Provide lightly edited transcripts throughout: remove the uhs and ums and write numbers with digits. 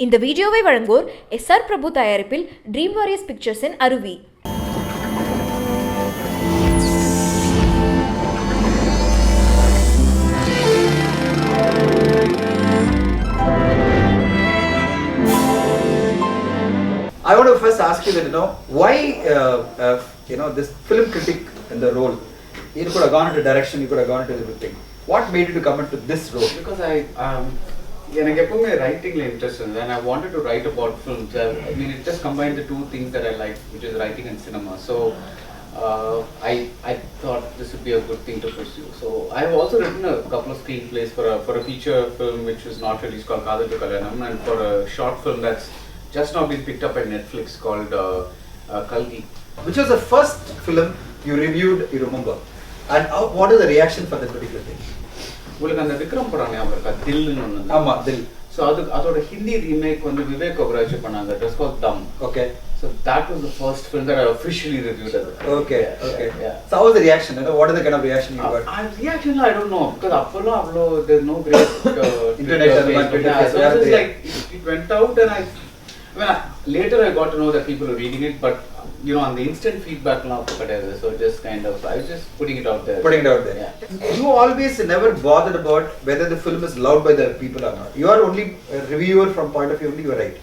இந்த வீடியோவை வழங்குவோர் எஸ்ஆர் பிரபு தயாரிப்பில் ட்ரீம் வாரியர்ஸ் பிக்சர்ஸின் அருவி. I want to first ask you that, why this film critic in the role. You could have gone into direction, you could have gone into everything. What made you to come into this role? Because I get my writing interest in, and I wanted to write about films. I mean, it just combined the two things that I like, which is writing and cinema. So I thought this would be a good thing to pursue. So I have also written a couple of screenplays for a feature film which was not released called Kaatru Veliyidai, and for a short film that's just now been picked up at Netflix called Kalki. Which was the first film you reviewed, you remember? And what is the reaction for that particular thing? உங்களுக்கு அந்த விக்ரம் படம் ஞாபகம் இருக்கா? தில்னு ஒன்னு. ஆமா, தில். So அதோட Hindi remake வந்து விவேக் ஒபராஜ் பண்ணாங்க. It was called Dum. Okay. So that was the first film that I officially reviewed as well. Okay. Yeah. So how was the reaction? What is the kind of reaction you got? Reaction I don't know, because appallo avlo there's no great internet and so it was like it went out, and later I got to know that people are reading it, but on the instant feedback now, so just kind of I was just putting it out there. Yeah. You always never bothered about whether the film is loved by the people or not. You are only a reviewer from point of view only. You are right.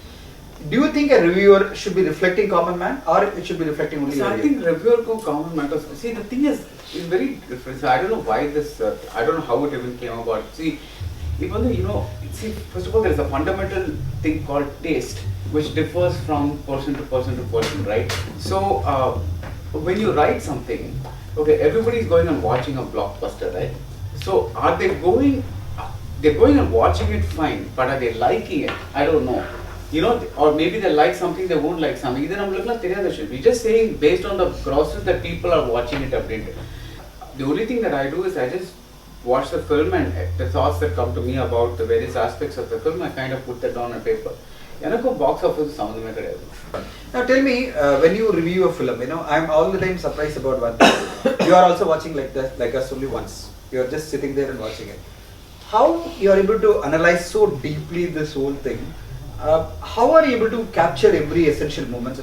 Do you think a reviewer should be reflecting common man, or it should be reflecting only? So I think reviewer ko common man. See, the thing is very different. So I don't know why this. I don't know how it even came about. See, even though see, first of all, there is a fundamental thing called taste, which differs from person to person, right? So when you write something, okay, everybody is going and watching a blockbuster, right? So are they going? They're going and watching it, fine, but are they liking it? I don't know. Or maybe they like something, they won't like something. We're just saying based on the process that people are watching it updated. The only thing that I do is I just watch the film, and the thoughts that come to me about the various aspects of the film, I kind of put that down on paper. Box office sound. Now tell me, when you review a film, I'm all the time surprised about one thing. You are also watching like us only once. You are just sitting there and watching it. How you are able to analyze so deeply this whole thing? How are you able to capture every essential moment?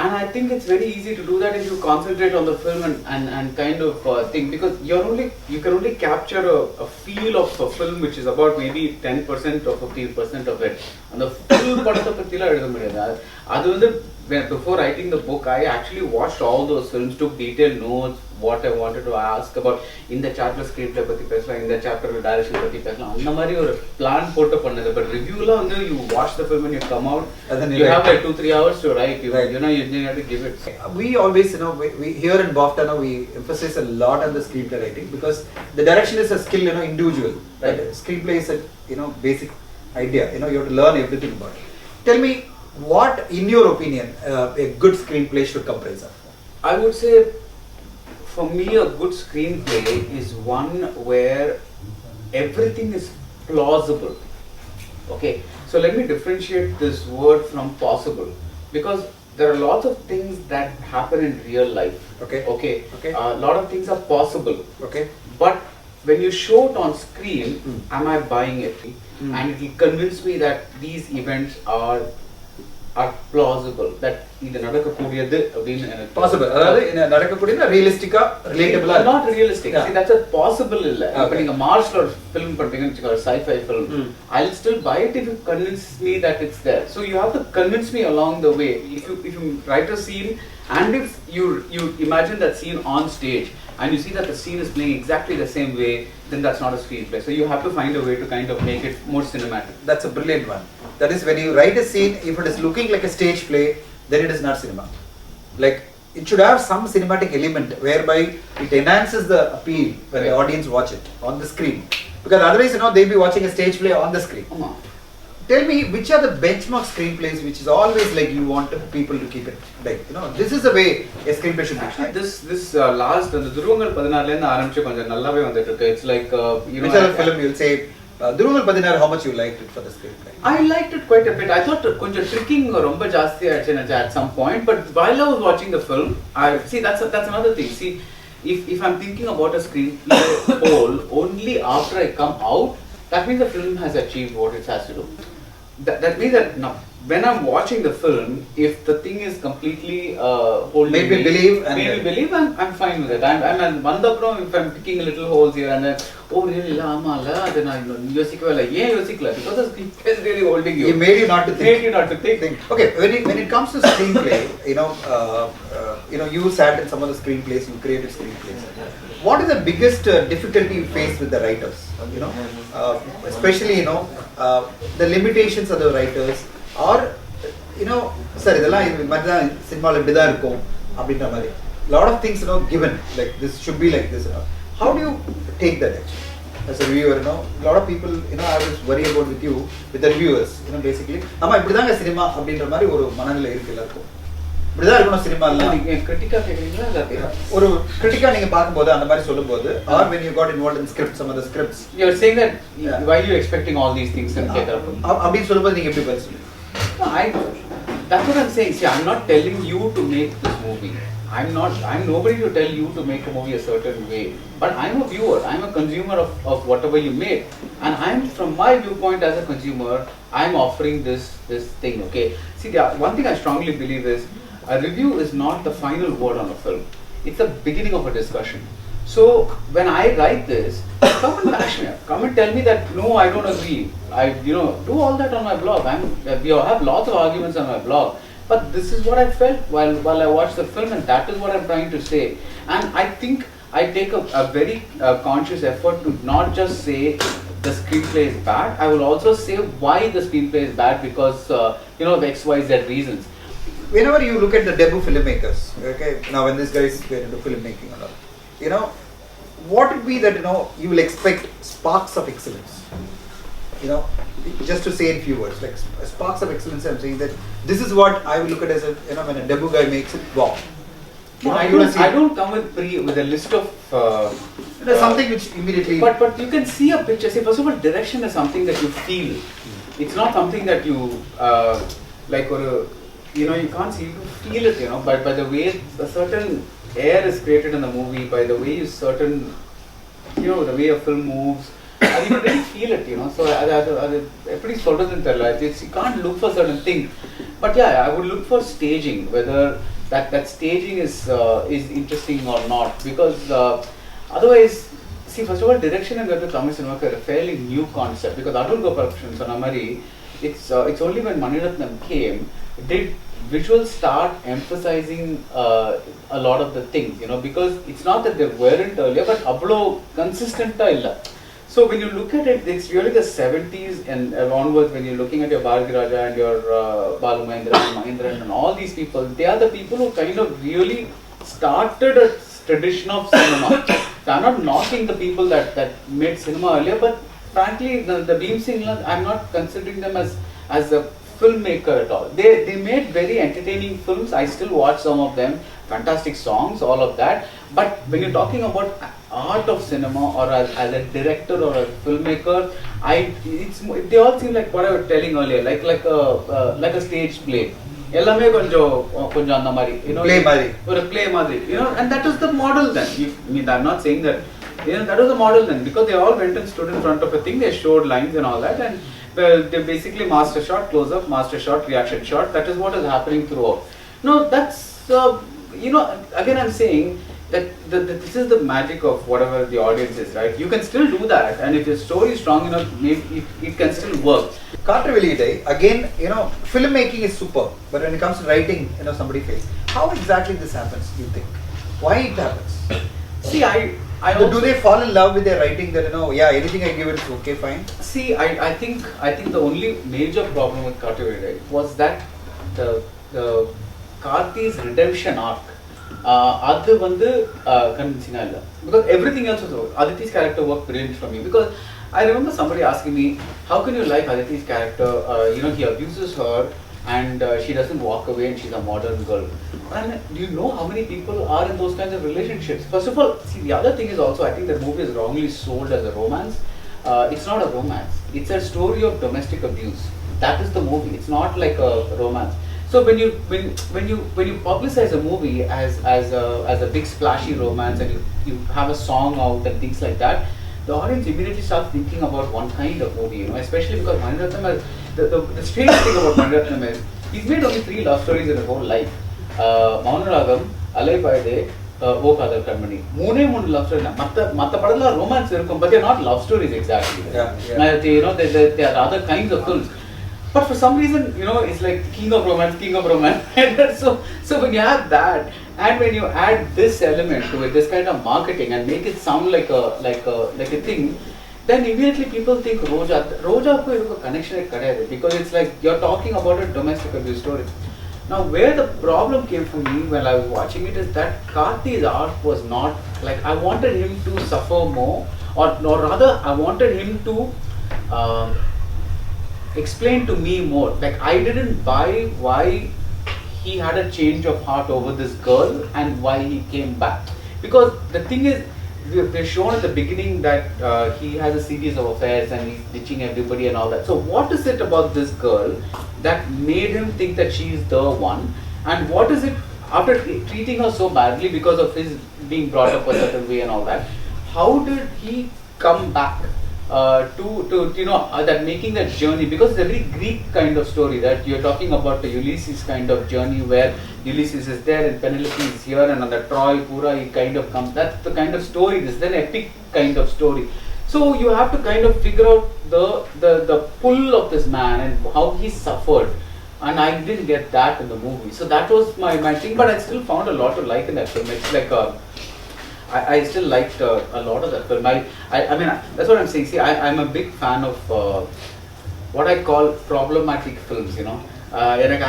And I think it's very easy to do that if you concentrate on the film and kind of think, because you can only capture a feel of a film which is about maybe 10% or 15% of it. And the full part of the before writing the book, I actually watched all those films, took detailed notes, what I wanted to ask about. In the chapter screenplay patti pesalam, in the chapter direction patti pesalam, andha mari or plan potu pannadhu. But review la you watch the film and you come out, you have like 2-3 hours to write. You have to give it. We always we here in BOFTA we emphasize a lot on the screenplay writing, because the direction is a skill, individual, right? Screenplay is a basic idea, you have to learn everything about it. Tell me, what in your opinion a good screenplay should comprise of? I would say, for me, a good screenplay is one where everything is plausible. Okay, so let me differentiate this word from possible, because there are lots of things that happen in real life. Okay. A lot of things are possible. Okay. But when you show it on screen, am I buying it? And it will convince me that these events are plausible, that idu nadakakudiyadhu appdinu enakku possible, adha nadakakudiyana realistic relatable, not realistic. See, that's a possible illa. But inga Mars la film pandringa or sci-fi film, I'll still buy it if you convince me that it's there. So you have to convince me along the way. If you write a scene, and if you imagine that scene on stage, and you see that the scene is playing exactly the same way, then that's not a screenplay. So you have to find a way to kind of make it more cinematic. That's a brilliant one. That is, when you write a scene, if it is looking like a stage play, then it is not cinema. Like, it should have some cinematic element whereby it enhances the appeal when the audience watch it on the screen. Because otherwise, they'll be watching a stage play on the screen. Tell me, which are the benchmark screenplays which is always like you want people to keep it, like, this is the way a screenplay should be. Actually, this last, the Dhuruvangal Pathinaaru la aarambichu konjam nallave vandittu. It's like, which other film you'll say, Dhuruvangal Pathinaaru, how much you liked it for the screenplay? I liked it quite a bit. I thought konjam tricking romba jaasti ayichu at some point, but while I was watching the film, that's another thing. See, if I'm thinking about a screenplay whole only after I come out, that means the film has achieved what it has to do. that means that now when I'm watching the film, if the thing is completely holding Made me believe I'm fine with it. I'm vandapram if I'm picking little holes here and then, oh really amala, then I yosikala, because the screenplay is really holding you. It made you not to think. Made you not to think. Okay, when it comes to screenplay, you sat in some of the screenplays, you created screenplays. What is the biggest difficulty you face with the writers? Especially the limitations of the writers, or sir, இதெல்லாம் இது மாதிரி தான் சினிமால இப்படி தான் இருக்கும் அப்படின்ற மாதிரி. Lot of things given, like this should be like this. How do you take that actually? As a viewer, lot of people, I was worried about with you, with the viewers, basically. ஆமா இப்படி தாங்க cinema அப்படின்ற மாதிரி ஒரு மனநிலை இருக்கு எல்லாருக்கும். இப்படி தான் இருக்கணும் சினிமால. நீங்க கிரிட்டிக்கா கேக்குறீங்களா இல்ல ஒரு கிரிட்டிக்கா நீங்க பாக்கும்போது அந்த மாதிரி சொல்லும்போது, or when you got involved in scripts, some of the scripts. You are saying that why you expecting all these things and get up. அப்படி சொல்லும்போது நீங்க எப்படி பதில் சொல்லுவீங்க? No, that's what I'm saying. See, I'm not telling you to make this movie. I'm nobody to tell you to make a movie a certain way. But I'm a viewer. I'm a consumer of whatever you make. And I'm, from my viewpoint as a consumer, I'm offering this thing, okay? See, one thing I strongly believe is, a review is not the final word on a film. It's the beginning of a discussion. So when I write this, come and bash me up. Come and tell me that no, I don't agree. Do all that on my blog. We have lots of arguments on my blog. But this is what I felt while I watched the film, and that is what I'm trying to say. And I think I take a very conscious effort to not just say the screenplay is bad. I will also say why the screenplay is bad because of X, Y, Z reasons. Whenever you look at the debut filmmakers, okay, now when these guys get into filmmaking and all, what would be that you will expect sparks of excellence? Just to say in few words, like sparks of excellence. I'm saying that this is what I will look at as when a debut guy makes it, wow. No, I don't come with a list of something which immediately. But you can see a picture. See, first of all, direction is something that you feel. It's not something that you like or you can't see. You feel it, by the way a certain air is created in the movie, by the way the way a film moves. You really feel it, so pretty you can't look for certain things. But yeah, I would look for staging, whether that staging is interesting or not, because otherwise, see, first of all, direction in Tamil cinema is a fairly new concept, because Adoor Gopalakrishnan sonamari, it's only when Mani Ratnam came did visuals start emphasizing a lot of the things, because it's not that they weren't earlier, but avlo consistent illa. So when you look at it, it's really the 70s and onwards, when you're looking at your Bharathiraja and your Balu Mahindran and all these people, they are the people who kind of really started a tradition of cinema. So I'm not knocking the people that made cinema earlier, but frankly, the Beam Singla, I'm not considering them as a filmmaker at all. They made very entertaining films. I still watch some of them. Fantastic songs, all of that. But when you're talking about art of cinema, or as a director or a filmmaker, they all seem like what I was telling earlier, like a stage play. Ellame konjam andha mari, play mari, or a play madri, and that was the model then. I'm not saying that, that was the model then, because they all went and stood in front of a thing, they showed lines and all that, and they basically master shot, close up, master shot, reaction shot. That is what is happening throughout. No, that's again I'm saying that this is the magic of whatever the audience is, right? You can still do that, and if your story is strong enough, it can still work. Kaatru Veliyidai, again, filmmaking is super, but when it comes to writing, somebody fails. How exactly this happens, do you think? Why it happens? See, do they fall in love with their writing that anything I give it is okay, fine? See, I think the only major problem with Kaatru Veliyidai was that the Karthi's redemption arc, அது வந்து convincing illa, because everything else was over. Aditi's character worked brilliantly for me, because I remember somebody asking me, how can you like Aditi's character? He abuses her and she doesn't walk away and she's a modern girl. And do you know how many people are in those kinds of relationships? First of all, see, the other thing is also, I think the movie is wrongly sold as a romance. It's not a romance. It's a story of domestic abuse. That is the movie. It's not like a romance. So when you publicize a movie as a big splashy romance, and you have a song out and things like that, the audience immediately starts thinking about one kind of movie, especially because Mani Ratnam has the strange thing about Mani Ratnam is he's made only 3 love stories in his whole life. Maunaragam, Alai Paide, O Kadal Kanmani. 3 love stories. Matta padala romance irukum, but they're not love stories exactly. You know, there are other kinds of films. But for some reason, you know, it's like king of romance. so when you have that, and when you add this element to it, this kind of marketing, and make it sound like a thing, then immediately people think Roja ko iruko connection kadayadu, because it's like you're talking about a domestic abuse story. Now, where the problem came for me when I was watching it is that Karti's arc was not like, I wanted him to suffer more, or rather I wanted him to explain to me more. Like, I didn't buy why he had a change of heart over this girl and why he came back. Because the thing is, they're shown at the beginning that he has a series of affairs and he's ditching everybody and all that. So what is it about this girl that made him think that she is the one? And what is it, after treating her so badly because of his being brought up a certain way and all that, how did he come back to you know, that making that journey? Because it's a very Greek kind of story that you're talking about, the Ulysses kind of journey where Ulysses is there and Penelope is here, and on the Troy Pura he kind of comes. That's the kind of story. This is an epic kind of story. So you have to kind of figure out the pull of this man and how he suffered. And I didn't get that in the movie. So that was my thing. But I still found a lot to like in that film. It's like I still liked a lot of that film. I mean, that's what I'm saying. See, I'm a big fan of what I call problematic films, you know. Like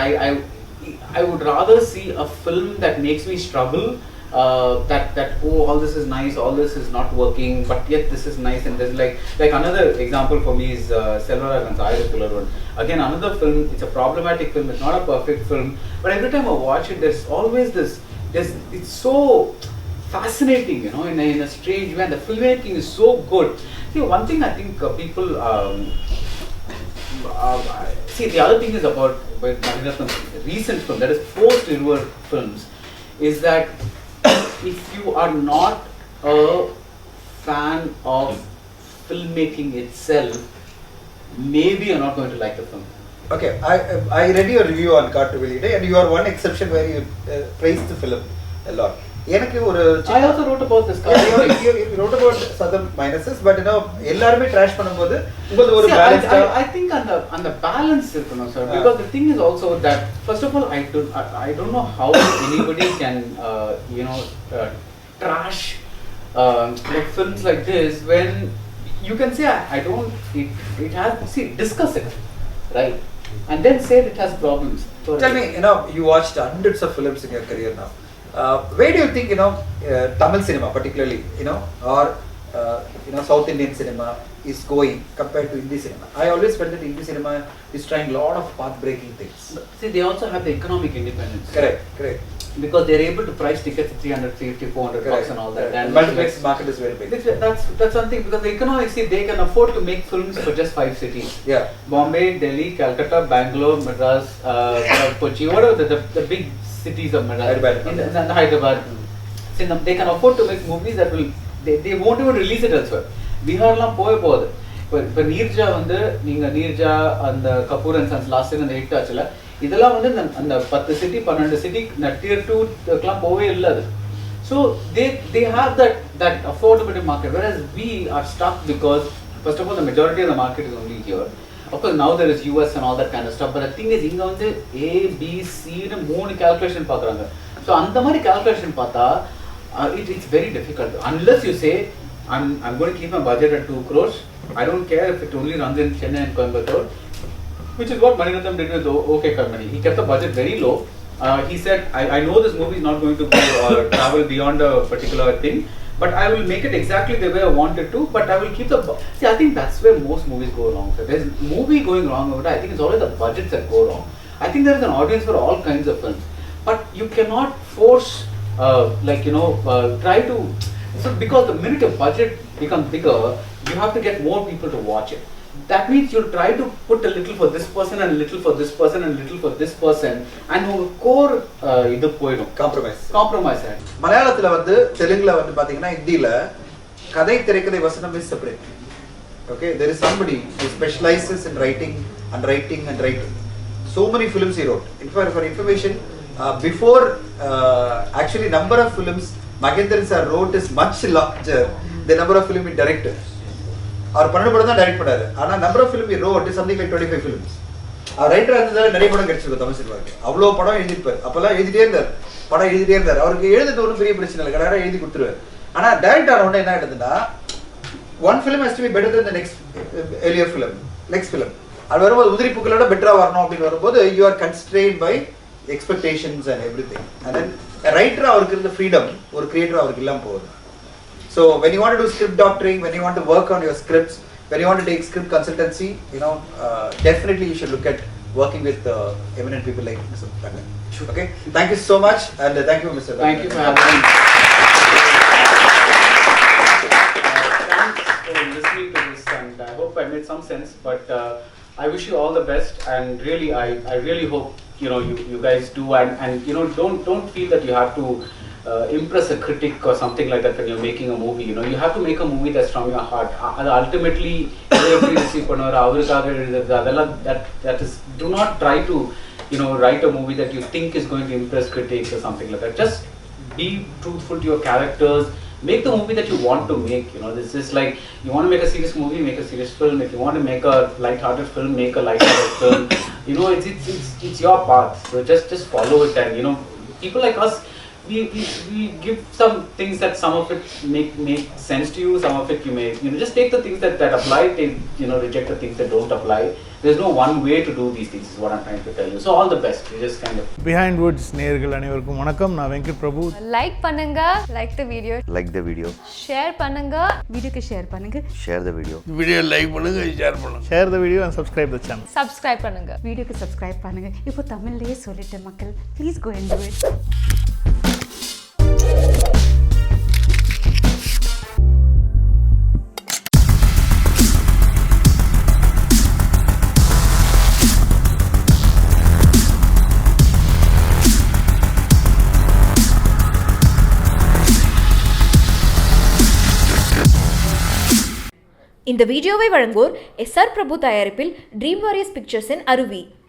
I would rather see a film that makes me struggle, that oh, all this is nice, all this is not working, but yet this is nice. And there's like another example for me is Selvaraghavan's Aayirathil. Again, another film, it's a problematic film, it's not a perfect film, but every time I watch it, there's always this, it's so fascinating, you know, in a strange way, and the filmmaking is so good. See, one thing I think people see, the other thing is about Mani Ratnam's recent film, that is post-Iruvar films, is that if you are not a fan of filmmaking itself, maybe you're not going to like the film. Okay, I read your review on Kaatru Veliyidai, and you are one exception where you praised the film a lot. I also wrote about this. You wrote about certain minuses, but you know, எல்லாருமே trash பண்ணும்போது உங்களுக்கு ஒரு balance. I think on the balance இருக்கணும், sir, because the thing is also that first of all I don't know how anybody can you know trash like films like this when you can say I don't, it has, see, discuss it, right, and then say it has problems. Tell me, you know, you watched hundreds of films in your career now. Where do you think, you know, Tamil cinema particularly, you know, or you know, South Indian cinema is going compared to Hindi cinema? I always felt that Hindi cinema is trying a lot of path-breaking things. See, they also have the economic independence. Correct. Because they're able to price tickets at 350, 400 bucks and all that. And multiplex market is very big. That's something, because the economics, see, they can afford to make films for just 5 cities. Yeah. Bombay, Delhi, Calcutta, Bangalore, Madras, Kochi, whatever the big cities of Madras, in Hyderabad. See, they can afford to make movies that will, they won't even release it elsewhere. Bihar la போகுது. இப்போ நீர்ஜா வந்து நீங்க நீர்ஜா அந்த Kapoor and sons last அந்த hit ஆச்சுல, இதெல்லாம் வந்து அந்த 10 சிட்டி 12 சிட்டி tier 2க்குலாம் போவே இல்ல அது. So they have that affordability market, whereas we are stuck because first of all the majority of the market is only here. Of course now there is US and all that kind of stuff, but the thing is இங்க வந்து A B C னு 3 calculation பார்க்கறாங்க. So அந்த மாதிரி calculation பார்த்தா it's very difficult unless you say I'm going to keep my budget at 2 crores. I don't care if it only runs in Chennai and Coimbatore, which is what Mani Ratnam did with OK Company. He kept the budget very low. He said, I know this movie is not going to go travel beyond a particular thing, but I will make it exactly the way I want it to, but I will keep the... See, I think that's where most movies go wrong. So there's a movie going wrong over there. I think it's always the budgets that go wrong. I think there is an audience for all kinds of films, but you cannot force, try to... So because the minute your budget becomes bigger, you have to get more people to watch it. That means you'll try to put a little for this person and a little for this person and a little for this person, and core idu poidum compromise. மலையாளத்துல வந்து தெலுங்குல வந்து பாத்தீங்கன்னா ஹிந்தில கதை திரைக்கதை வசனம் is separate. Okay, there is somebody who specializes in writing and writing and writing. So many films he wrote. In fact, for information, before actually number of films Mahendran sir wrote is much larger the number of film he directed. அவர் 12 படம் தான் direct பண்ணாரு. ஆனா number of film he wrote is something like 25 films. அவர் ரைட்டரா இருந்ததால நிறைய படம் கிடைச்சிருக்கு தமிழ் சினிமாக்கு. அவ்வளோ படம் எழுதிருப்பார். அப்பெல்லாம் எழுதிட்டே இருந்தார். படம் எழுதிட்டே இருந்தார். அவருக்கு எழுதுறது ஒன்றும் பெரிய பிரச்சனை இல்லை. கடை எழுதி கொடுத்துருவார். ஆனா டைரக்ட் ஆன உடனே என்ன ஆயிடுதுன்னா one film has to be better than the next earlier film, next film. அது வரும்போது உதிரி பூக்களோட பெட்டரா வரணும் அப்படின்னு வரும்போது you are constrained by expectations and everything. And then a writer அவருக்கு இருந்த freedom ஒரு creator அவருக்கு இல்லாம போகுது. So when you want to do script doctoring, when you want to work on your scripts, when you want to take script consultancy, definitely you should look at working with eminent people like Mr. Rangan. Okay, thank you so much and thank you Mr. Thank you for having me. Listening to this, and I hope I made some sense, but I wish you all the best, and really I really hope you guys do, and don't feel that you have to impress a critic or something like that when you're making a movie. You have to make a movie that's from your heart. Ultimately that is, do not try to write a movie that you think is going to impress critics or something like that. Just be truthful to your characters. Make the movie that you want to make. This is like, you want to make a serious movie, make a serious film. If you want to make a light-hearted film, make a light-hearted film. It's your path. So just follow it, and people like us, we give some things that some of it make sense to you. Some of it you may just take the things that apply. Reject the things that don't apply. There's no one way to do these things, is what I'm trying to tell you. So all the best. You just kind of Behind Woods நேயர்கள் அனைவருக்கும் வணக்கம். நான் Venkat Prabhu. Like பண்ணுங்க, like the video, like the video, share பண்ணுங்க, வீடியோக்கு share பண்ணுங்க, share the video, video like பண்ணுங்க, share பண்ணுங்க. Share the video and subscribe the channel. Subscribe பண்ணுங்க. வீடியோக்கு சப்ஸ்கிரைப் பண்ணுங்க. இப்போ தமிழ்லயே சொல்லிட்டேன் மக்கள், please go and do it. இந்த வீடியோவை வழங்குவோர் எஸ்ஆர் பிரபு தயாரிப்பில் ட்ரீம் வாரியர்ஸ் பிக்சர்ஸின் அருவி.